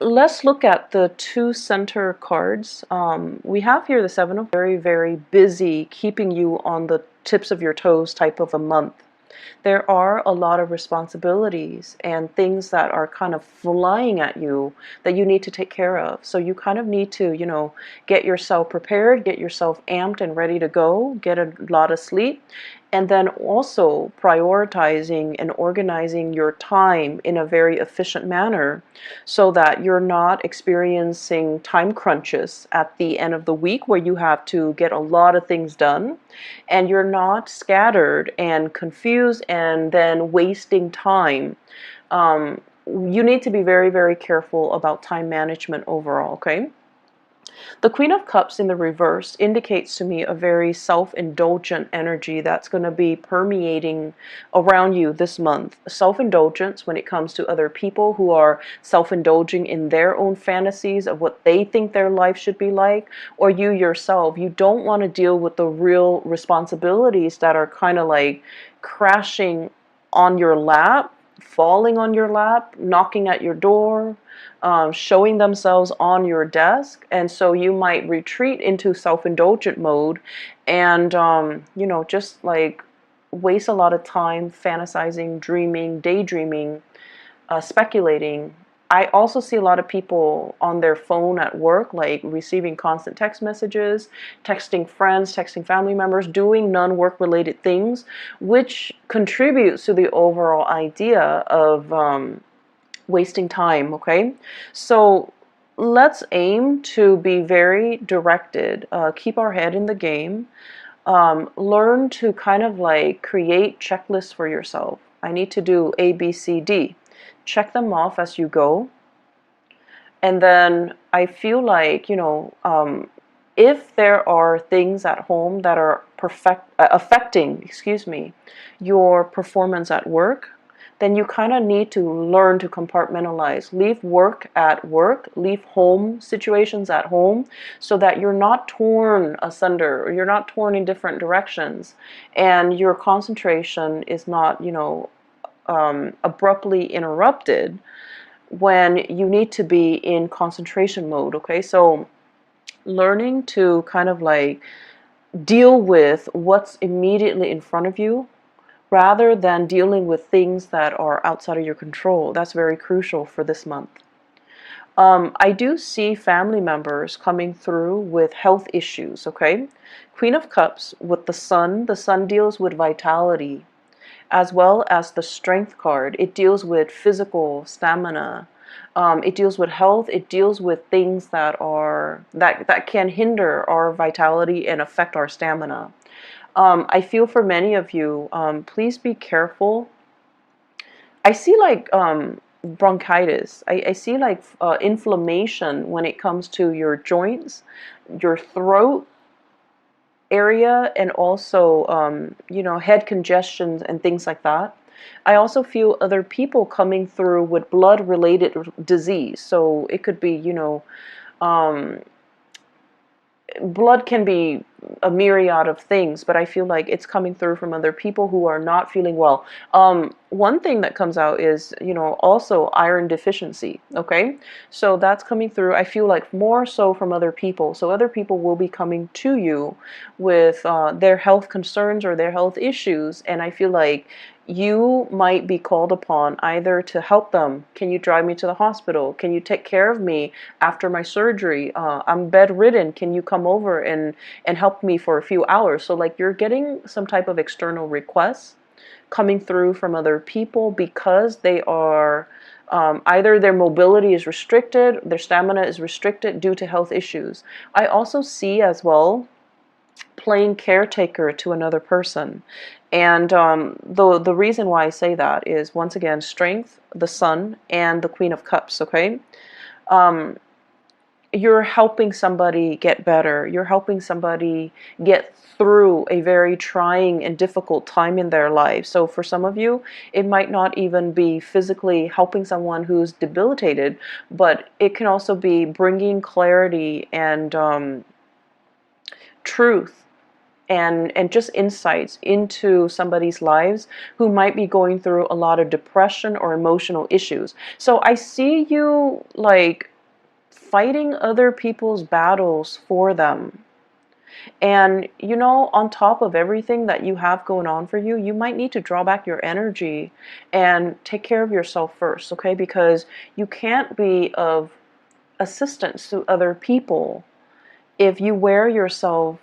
let's look at the two center cards. We have here the Seven of very, very busy, keeping you on the tips of your toes type of a month. There are a lot of responsibilities and things that are kind of flying at you that you need to take care of. So you kind of need to, get yourself prepared, get yourself amped and ready to go, get a lot of sleep, and then also prioritizing and organizing your time in a very efficient manner so that you're not experiencing time crunches at the end of the week where you have to get a lot of things done, and you're not scattered and confused and then wasting time. You need to be very, very careful about time management overall, okay? The Queen of Cups in the reverse indicates to me a very self-indulgent energy that's going to be permeating around you this month. Self-indulgence when it comes to other people who are self-indulging in their own fantasies of what they think their life should be like, or you yourself. You don't want to deal with the real responsibilities that are kind of like crashing on your lap, falling on your lap, knocking at your door, showing themselves on your desk. And so you might retreat into self-indulgent mode and, just like waste a lot of time fantasizing, dreaming, daydreaming, speculating. I also see a lot of people on their phone at work, like receiving constant text messages, texting friends, texting family members, doing non-work related things, which contributes to the overall idea of wasting time, okay? So let's aim to be very directed, keep our head in the game, learn to kind of like create checklists for yourself. I need to do A, B, C, D. Check them off as you go. And then I feel like, if there are things at home that are affecting, your performance at work, then you kind of need to learn to compartmentalize. Leave work at work, leave home situations at home, so that you're not torn asunder or you're not torn in different directions, and your concentration is not, abruptly interrupted when you need to be in concentration mode, okay? So learning to kind of like deal with what's immediately in front of you rather than dealing with things that are outside of your control. That's very crucial for this month. I do see family members coming through with health issues, okay? Queen of Cups with the Sun. The Sun deals with vitality, as well as the Strength card. It deals with physical stamina. It deals with health. It deals with things that can hinder our vitality and affect our stamina. I feel for many of you, please be careful. I see like bronchitis. I see like inflammation when it comes to your joints, your throat area, and also, head congestions and things like that. I also feel other people coming through with blood-related disease. So it could be, um, blood can be a myriad of things, but I feel like it's coming through from other people who are not feeling well. One thing that comes out is, also iron deficiency, okay? So that's coming through, I feel like, more so from other people. So other people will be coming to you with their health concerns or their health issues, and I feel like you might be called upon either to help them. Can you drive me to the hospital? Can you take care of me after my surgery? I'm bedridden. Can you come over and help me for a few hours? So like you're getting some type of external requests coming through from other people because they are either their mobility is restricted, their stamina is restricted due to health issues. I also see as well playing caretaker to another person. And the reason why I say that is, once again, Strength, the Sun, and the Queen of Cups, okay? You're helping somebody get better. You're helping somebody get through a very trying and difficult time in their life. So for some of you, it might not even be physically helping someone who's debilitated, but it can also be bringing clarity and truth and just insights into somebody's lives who might be going through a lot of depression or emotional issues. So I see you like fighting other people's battles for them. And you know, on top of everything that you have going on for you, you might need to draw back your energy and take care of yourself first, okay? Because you can't be of assistance to other people if you wear yourself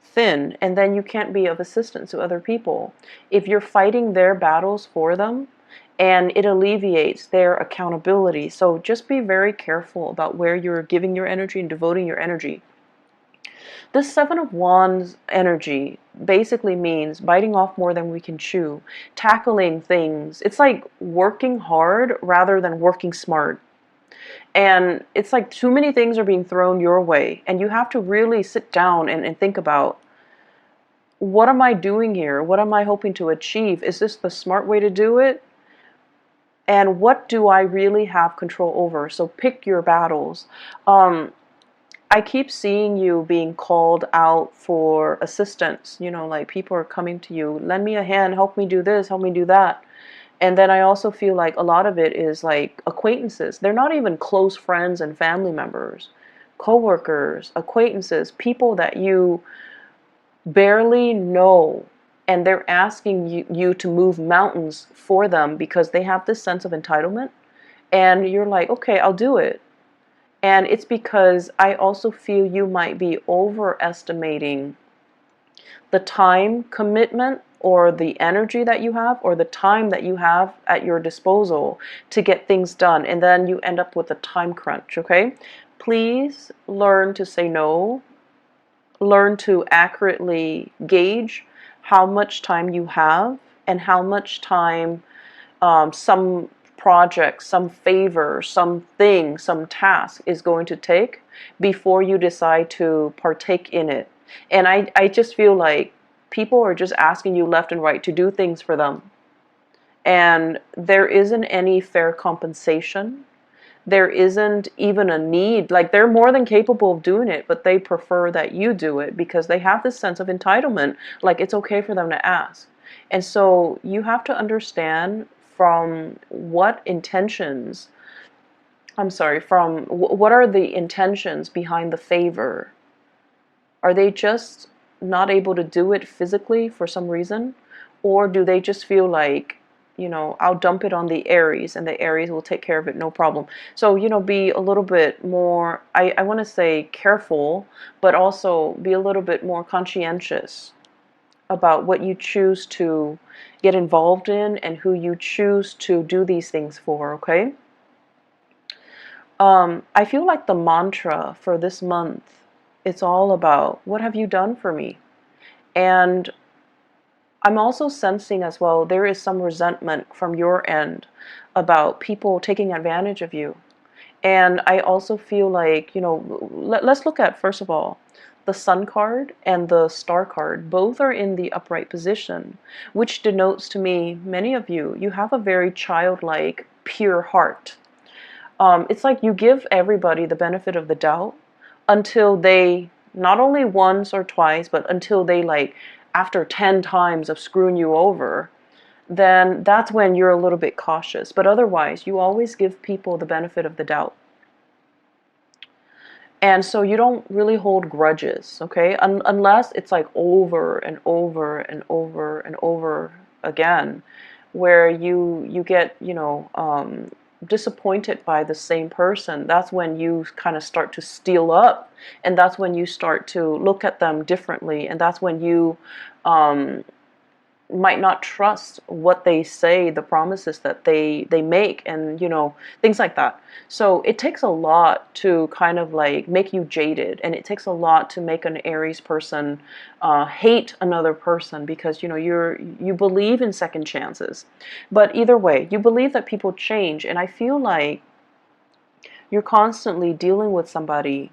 thin, and then you can't be of assistance to other people. If you're fighting their battles for them, and it alleviates their accountability. So just be very careful about where you're giving your energy and devoting your energy. This Seven of Wands energy basically means biting off more than we can chew, tackling things. It's like working hard rather than working smart. And it's like too many things are being thrown your way, and you have to really sit down and think about, what am I doing here? What am I hoping to achieve? Is this the smart way to do it? And what do I really have control over? So pick your battles. I keep seeing you being called out for assistance. You know, like people are coming to you, lend me a hand, help me do this, help me do that. And then I also feel like a lot of it is like acquaintances. They're not even close friends and family members, coworkers, acquaintances, people that you barely know. And they're asking you to move mountains for them because they have this sense of entitlement. And you're like, okay, I'll do it. And it's because I also feel you might be overestimating the time commitment or the energy that you have or the time that you have at your disposal to get things done. And then you end up with a time crunch, okay? Please learn to say no. Learn to accurately gauge how much time you have and how much time some project, some favor, something, some task is going to take before you decide to partake in it. And I just feel like people are just asking you left and right to do things for them. And there isn't any fair compensation. There isn't even a need. Like, they're more than capable of doing it, but they prefer that you do it because they have this sense of entitlement. Like, it's okay for them to ask. And so you have to understand from what intentions, from what are the intentions behind the favor? Are they just not able to do it physically for some reason? Or do they just feel like, you know, I'll dump it on the Aries and the Aries will take care of it, no problem. So, you know, be a little bit more, I want to say careful, but also be a little bit more conscientious about what you choose to get involved in and who you choose to do these things for, okay? I feel like the mantra for this month, it's all about, what have you done for me? And I'm also sensing as well, there is some resentment from your end about people taking advantage of you. And I also feel like, you know, let's look at, first of all, the Sun card and the Star card. Both are in the upright position, which denotes to me, many of you, you have a very childlike, pure heart. It's like you give everybody the benefit of the doubt until they, not only once or twice, but until they, like, after 10 times of screwing you over, then that's when you're a little bit cautious. But otherwise, you always give people the benefit of the doubt. And so you don't really hold grudges, okay? Unless it's like over and over and over and over again, where you get, you know, disappointed by the same person. That's when you kind of start to steel up, and that's when you start to look at them differently, and that's when you might not trust what they say, the promises that they make, and you know, things like that. So it takes a lot to kind of like make you jaded, and it takes a lot to make an Aries person hate another person, because you know, you believe in second chances. But either way, you believe that people change, and I feel like you're constantly dealing with somebody,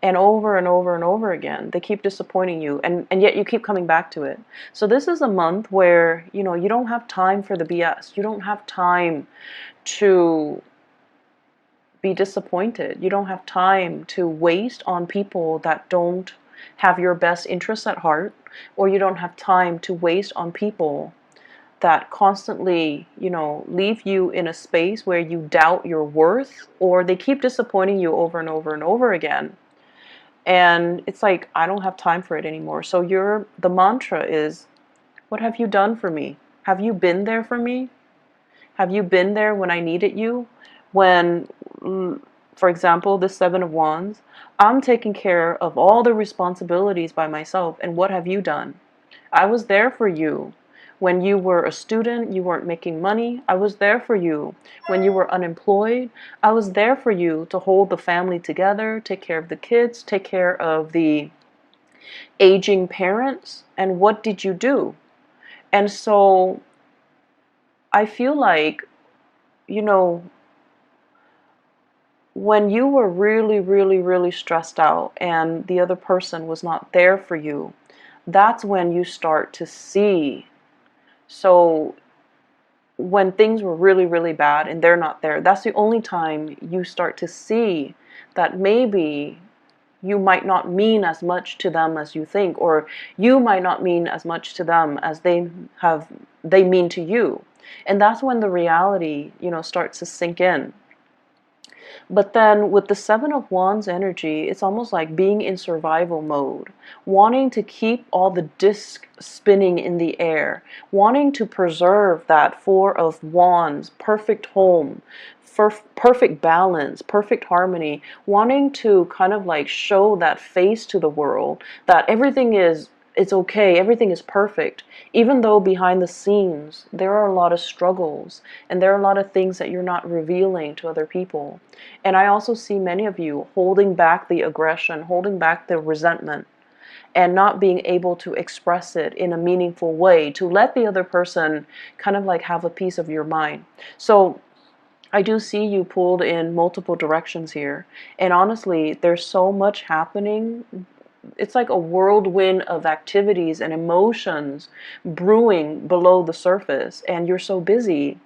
and over and over and over again they keep disappointing you, and yet you keep coming back to it. So this is a month where, you know, you don't have time for the BS. You don't have time to be disappointed. You don't have time to waste on people that don't have your best interests at heart, or you don't have time to waste on people that constantly, leave you in a space where you doubt your worth, or they keep disappointing you over and over and over again. And it's like, I don't have time for it anymore. So the mantra is, what have you done for me? Have you been there for me? Have you been there when I needed you? When, for example, the Seven of Wands, I'm taking care of all the responsibilities by myself. And what have you done? I was there for you. When you were a student, you weren't making money. I was there for you. When you were unemployed, I was there for you to hold the family together, take care of the kids, take care of the aging parents. And what did you do? And so I feel like, you know, when you were really, really, really stressed out and the other person was not there for you, that's when you start to see. So when things were really, really bad and they're not there, that's the only time you start to see that maybe you might not mean as much to them as you think, or you might not mean as much to them as they mean to you. And that's when the reality, starts to sink in. But then with the Seven of Wands energy, it's almost like being in survival mode, wanting to keep all the discs spinning in the air, wanting to preserve that Four of Wands, perfect home, perfect balance, perfect harmony, wanting to kind of like show that face to the world that everything is it's okay, everything is perfect, even though behind the scenes there are a lot of struggles and there are a lot of things that you're not revealing to other people. And I also see many of you holding back the aggression, holding back the resentment, and not being able to express it in a meaningful way to let the other person kind of like have a piece of your mind. So I do see you pulled in multiple directions here. And honestly, there's so much happening. It's like a whirlwind of activities and emotions brewing below the surface, and you're so busy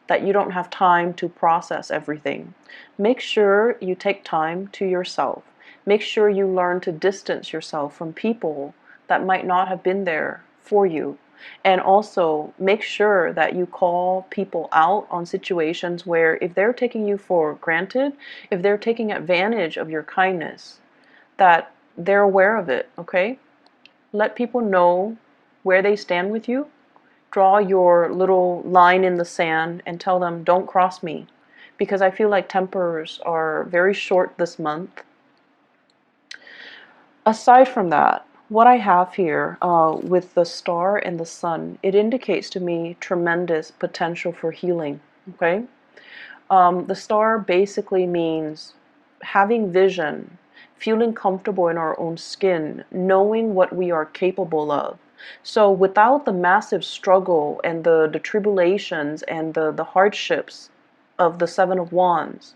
that you don't have time to process everything. Make sure you take time to yourself. Make sure you learn to distance yourself from people that might not have been there for you. And also make sure that you call people out on situations where if they're taking you for granted, if they're taking advantage of your kindness, that they're aware of it, okay? Let people know where they stand with you. Draw your little line in the sand and tell them, don't cross me. Because I feel like tempers are very short this month. Aside from that, what I have here with the star and the sun, it indicates to me tremendous potential for healing, okay? The star basically means having vision, feeling comfortable in our own skin, knowing what we are capable of. So without the massive struggle and the tribulations and the hardships of the Seven of Wands,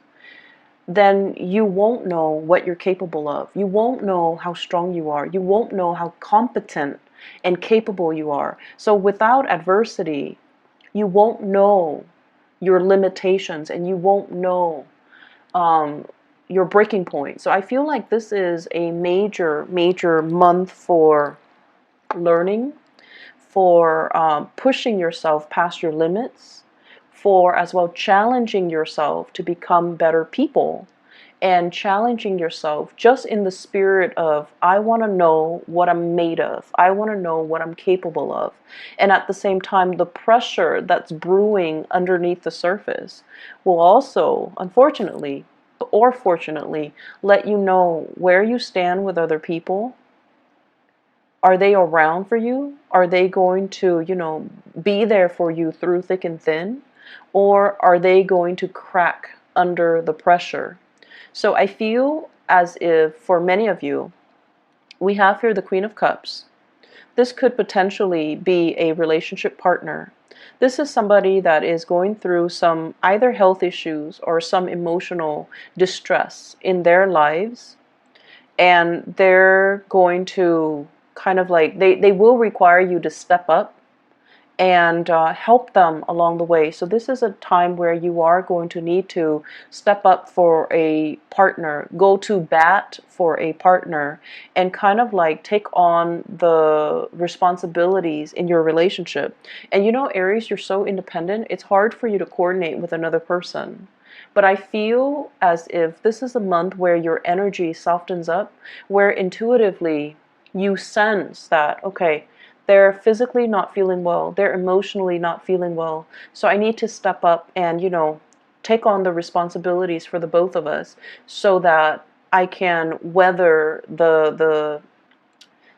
then you won't know what you're capable of. You won't know how strong you are. You won't know how competent and capable you are. So without adversity, you won't know your limitations and you won't know your breaking point. So I feel like this is a major, major month for learning, for pushing yourself past your limits, for as well challenging yourself to become better people, and challenging yourself just in the spirit of, I want to know what I'm made of. I want to know what I'm capable of. And at the same time, the pressure that's brewing underneath the surface will also, unfortunately, or fortunately, let you know where you stand with other people. Are they around for you? Are they going to, be there for you through thick and thin? Or are they going to crack under the pressure? So I feel as if for many of you, we have here the Queen of Cups. This could potentially be a relationship partner. This is somebody that is going through some either health issues or some emotional distress in their lives. And they're going to kind of like, they will require you to step up and help them along the way. So this is a time where you are going to need to step up for a partner, go to bat for a partner, and kind of like take on the responsibilities in your relationship. And you know, Aries, you're so independent, it's hard for you to coordinate with another person. But I feel as if this is a month where your energy softens up, where intuitively you sense that, okay, they're physically not feeling well, they're emotionally not feeling well. So I need to step up and, take on the responsibilities for the both of us so that I can weather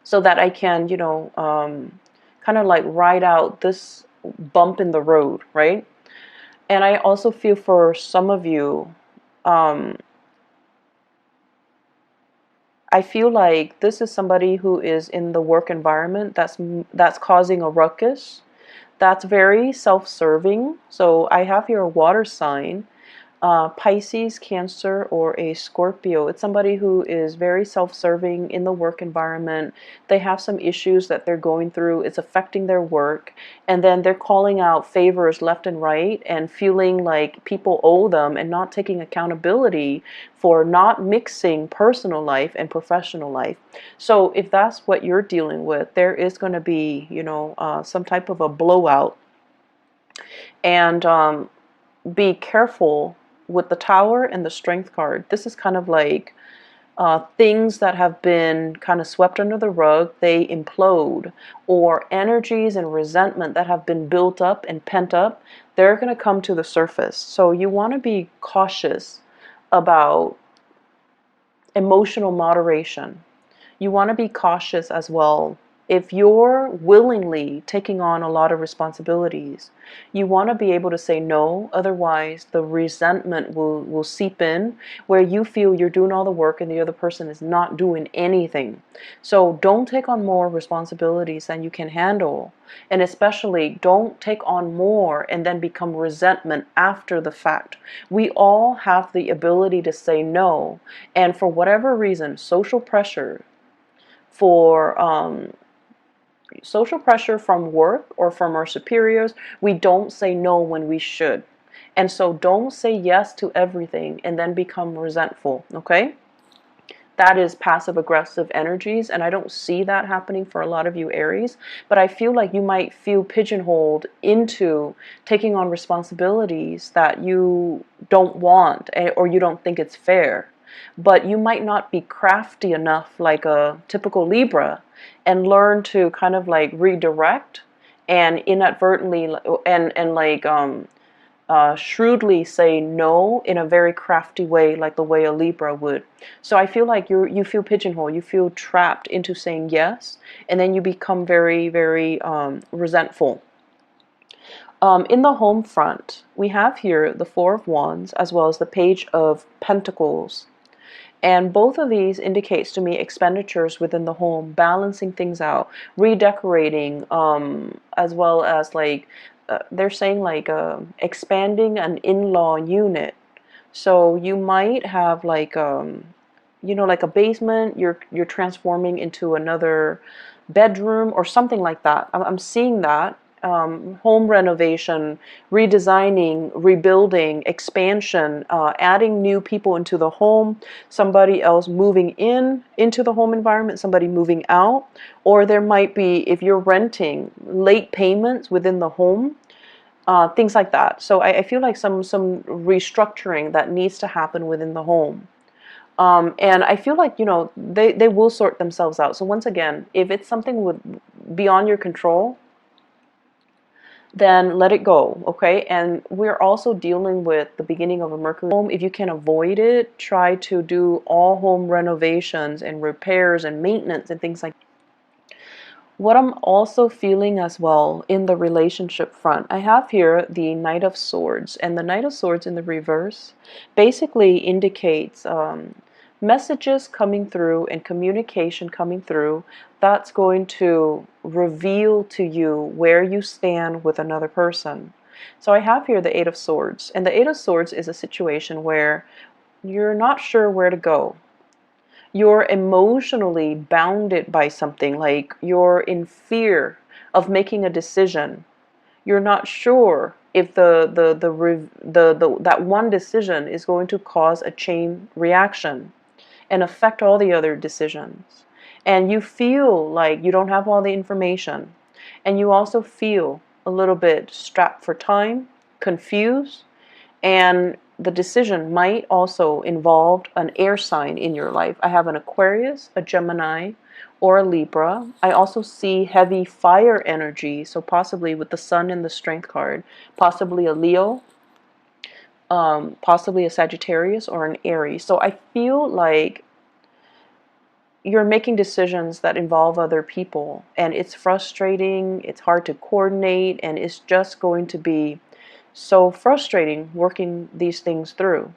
so that I can, kind of like ride out this bump in the road, right? And I also feel for some of you, um, I feel like this is somebody who is in the work environment that's causing a ruckus. That's very self-serving. So I have here a water sign, Pisces, Cancer, or a Scorpio. It's somebody who is very self-serving in the work environment. They have some issues that they're going through. It's affecting their work. And then they're calling out favors left and right and feeling like people owe them and not taking accountability for not mixing personal life and professional life. So if that's what you're dealing with, there is going to be, some type of a blowout. And be careful with the Tower and the Strength card. This is kind of like things that have been kind of swept under the rug, they implode, or energies and resentment that have been built up and pent up, they're going to come to the surface. So you want to be cautious about emotional moderation. You want to be cautious as well. If you're willingly taking on a lot of responsibilities, you want to be able to say no. Otherwise, the resentment will seep in where you feel you're doing all the work and the other person is not doing anything. So don't take on more responsibilities than you can handle. And especially don't take on more and then become resentment after the fact. We all have the ability to say no. And for whatever reason, for social pressure from work or from our superiors, we don't say no when we should. And so don't say yes to everything and then become resentful, okay? That is passive aggressive energies, and I don't see that happening for a lot of you Aries, but I feel like you might feel pigeonholed into taking on responsibilities that you don't want or you don't think it's fair. But you might not be crafty enough like a typical Libra and learn to kind of like redirect and inadvertently and like shrewdly say no in a very crafty way, like the way a Libra would. So I feel like you feel pigeonholed, you feel trapped into saying yes, and then you become very, very resentful. In the home front, we have here the Four of Wands as well as the Page of Pentacles. And both of these indicates to me expenditures within the home, balancing things out, redecorating, as well as like, they're saying like expanding an in-law unit. So you might have like, like a basement, you're transforming into another bedroom or something like that. I'm seeing that. Home renovation, redesigning, rebuilding, expansion, adding new people into the home, somebody else moving into the home environment, somebody moving out, or there might be, if you're renting, late payments within the home, things like that. So I feel like some restructuring that needs to happen within the home. And I feel like, they will sort themselves out. So once again, if it's something beyond your control, then let it go, okay? And we're also dealing with the beginning of a Mercury home. If you can avoid it, try to do all home renovations and repairs and maintenance and things like that. What I'm also feeling as well in the relationship front, I have here the Knight of Swords, and the Knight of Swords in the reverse basically indicates messages coming through and communication coming through that's going to reveal to you where you stand with another person. So I have here the Eight of Swords, and the Eight of Swords is a situation where you're not sure where to go. You're emotionally bounded by something, like you're in fear of making a decision. You're not sure if that one decision is going to cause a chain reaction and affect all the other decisions. And you feel like you don't have all the information. And you also feel a little bit strapped for time, confused, and the decision might also involve an air sign in your life. I have an Aquarius, a Gemini, or a Libra. I also see heavy fire energy, so possibly with the Sun in the Strength card, possibly a Leo, possibly a Sagittarius, or an Aries. So I feel like you're making decisions that involve other people, and it's frustrating, it's hard to coordinate, and it's just going to be so frustrating working these things through.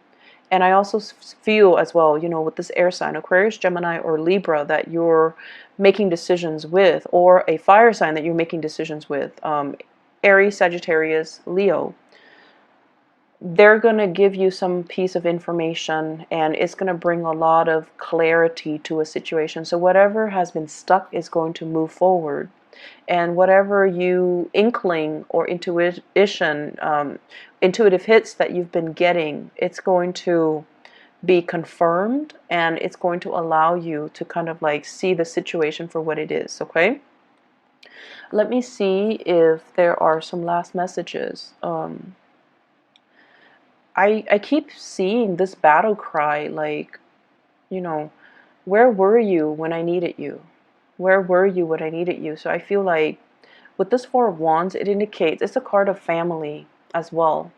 And I also feel as well, you know, with this air sign, Aquarius, Gemini, or Libra, that you're making decisions with, or a fire sign that you're making decisions with, Aries, Sagittarius, Leo, they're going to give you some piece of information, and it's going to bring a lot of clarity to a situation. So whatever has been stuck is going to move forward. And whatever you inkling or intuition, intuitive hits that you've been getting, it's going to be confirmed, and it's going to allow you to kind of like see the situation for what it is, okay? Let me see if there are some last messages. I keep seeing this battle cry, like, you know, where were you when I needed you? Where were you when I needed you? So I feel like with this Four of Wands, it indicates it's a card of family as well.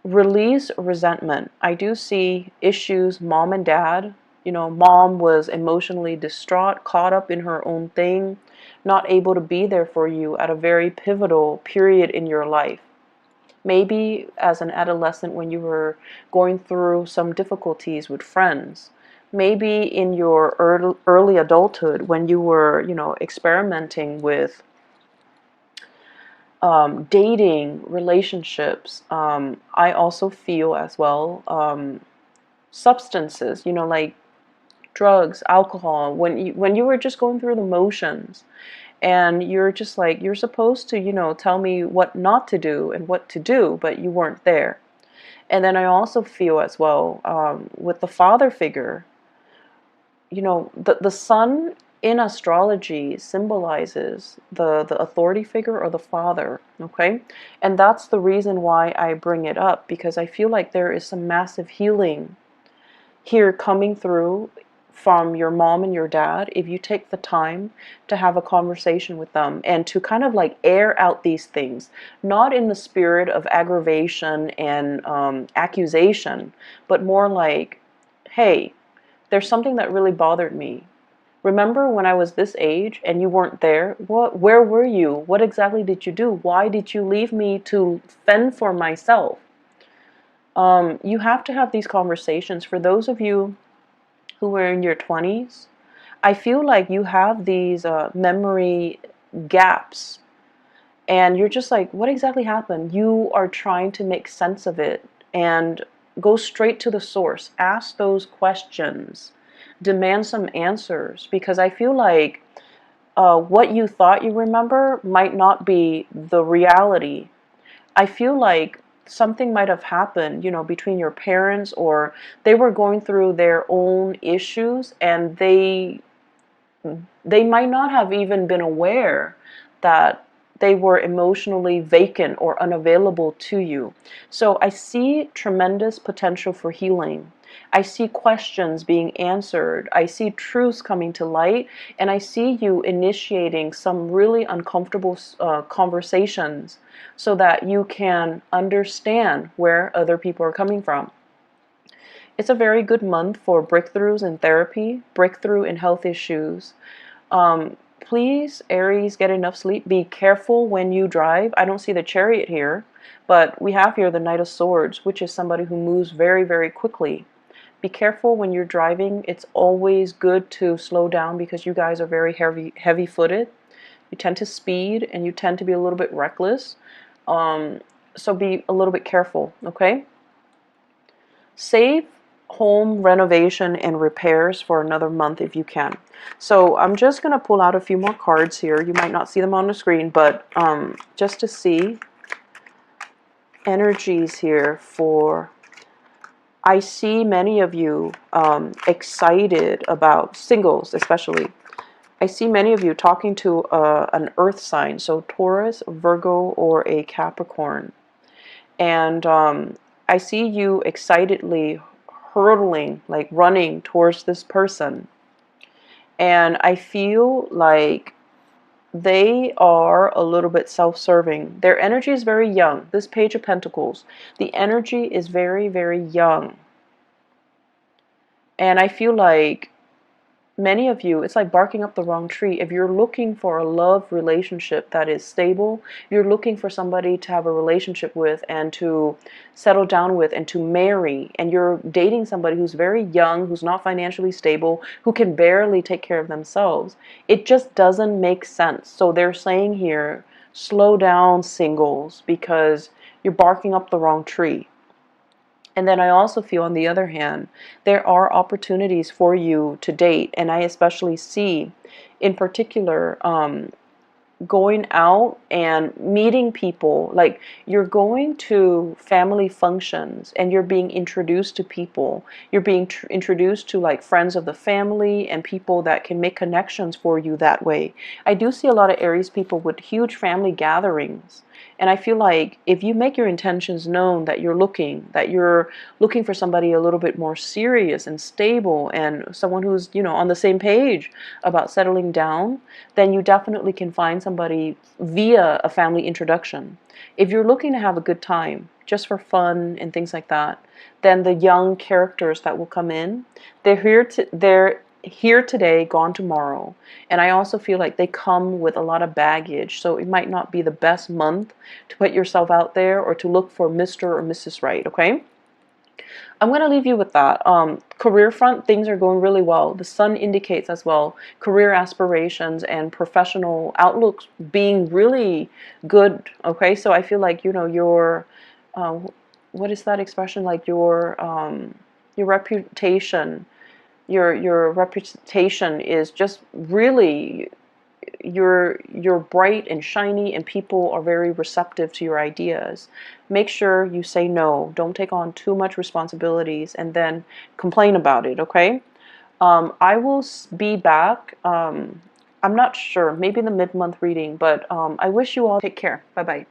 Release resentment. I do see issues, mom and dad. You know, mom was emotionally distraught, caught up in her own thing, not able to be there for you at a very pivotal period in your life. Maybe as an adolescent when you were going through some difficulties with friends. Maybe in your early adulthood when you were, you know, experimenting with dating, relationships. I also feel as well substances, you know, like drugs, alcohol. When you were just going through the motions, and you're just like, you're supposed to, you know, tell me what not to do and what to do, but you weren't there. And then I also feel as well with the father figure, you know, the sun in astrology symbolizes the authority figure or the father, okay? And that's the reason why I bring it up, because I feel like there is some massive healing here coming through from your mom and your dad if you take the time to have a conversation with them and to kind of like air out these things, not in the spirit of aggravation and accusation, but more like, hey, there's something that really bothered me. Remember when I was this age and you weren't there? Where were you? What exactly did you do? Why did you leave me to fend for myself? You have to have these conversations. For those of you who were in your 20s, I feel like you have these memory gaps, and you're just like, what exactly happened? You are trying to make sense of it and go straight to the source. Ask those questions. Demand some answers, because I feel like what you thought you remember might not be the reality. I feel like something might have happened, you know, between your parents, or they were going through their own issues, and they might not have even been aware that they were emotionally vacant or unavailable to you. So I see tremendous potential for healing. I see questions being answered. I see truths coming to light. And I see you initiating some really uncomfortable conversations so that you can understand where other people are coming from. It's a very good month for breakthroughs in therapy, breakthrough in health issues. Please, Aries, get enough sleep. Be careful when you drive. I don't see the Chariot here, but we have here the Knight of Swords, which is somebody who moves very, very quickly. Be careful when you're driving. It's always good to slow down because you guys are very heavy-footed. You tend to speed and you tend to be a little bit reckless. So be a little bit careful, okay? Save home renovation and repairs for another month if you can. So I'm just going to pull out a few more cards here. You might not see them on the screen, but just to see energies here for, I see many of you excited about singles, especially. I see many of you talking to an earth sign, so Taurus, Virgo, or a Capricorn. And I see you excitedly hurtling, like running towards this person. And I feel like they are a little bit self-serving. Their energy is very young. This Page of Pentacles, the energy is very, very young. And I feel like many of you, it's like barking up the wrong tree. If you're looking for a love relationship that is stable, you're looking for somebody to have a relationship with and to settle down with and to marry, and you're dating somebody who's very young, who's not financially stable, who can barely take care of themselves, it just doesn't make sense. So they're saying here, slow down, singles, because you're barking up the wrong tree. And then I also feel, on the other hand, there are opportunities for you to date. And I especially see, in particular, going out and meeting people. Like, you're going to family functions and you're being introduced to people. You're being introduced to like friends of the family and people that can make connections for you that way. I do see a lot of Aries people with huge family gatherings. And I feel like if you make your intentions known that you're looking for somebody a little bit more serious and stable and someone who's, on the same page about settling down, then you definitely can find somebody via a family introduction. If you're looking to have a good time, just for fun and things like that, then the young characters that will come in, they're here today, gone tomorrow. And I also feel like they come with a lot of baggage, so it might not be the best month to put yourself out there or to look for Mr. or Mrs. Right, okay? I'm going to leave you with that. Career front, things are going really well. The sun indicates as well career aspirations and professional outlooks being really good, okay? So I feel like, your, what is that expression? Like your reputation, your reputation is just really, you're bright and shiny and people are very receptive to your ideas. Make sure you say no. Don't take on too much responsibilities and then complain about it, okay? I will be back. I'm not sure, maybe in the mid-month reading, but I wish you all take care. Bye-bye.